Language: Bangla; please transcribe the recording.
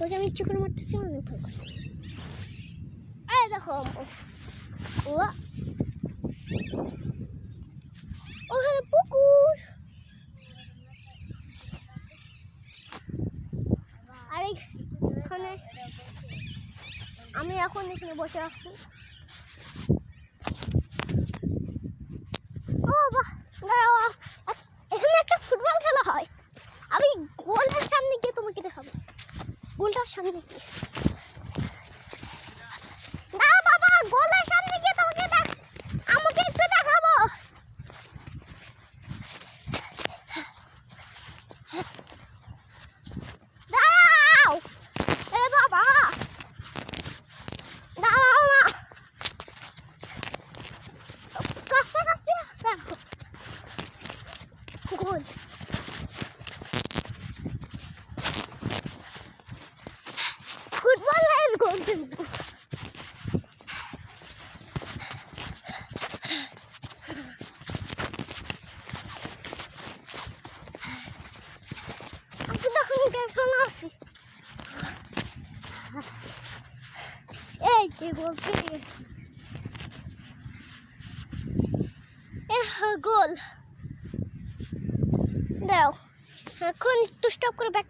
ওকে আমি ইচ্ছে করে মারতেছি, অনেক ভয় করছি। এই দেখো ওখানে পুকুর, আর এখানে আমি এখন এখানে বসে আছি। ও বাহ, দাঁড়াও, এখানে একটা ফুটবল খেলা হয়। আমি গোলের সামনে গিয়ে তোমাকে দেখাবো, গোলটার সামনে গিয়ে। না বাবা, গোলের সামনে গিয়ে তোমাকে আমাকে একটু দেখাবো। দাঁড়াও, এ বাবা দাঁড়াও না, কাছাকাছি আসো। গোল, ফুটবলের গোল কিন্তু। আমি তখন কেমন আছি, এই যে গোল পেয়ে গেছি। গোল দাও, এখন একটু স্টপ করে ব্যাক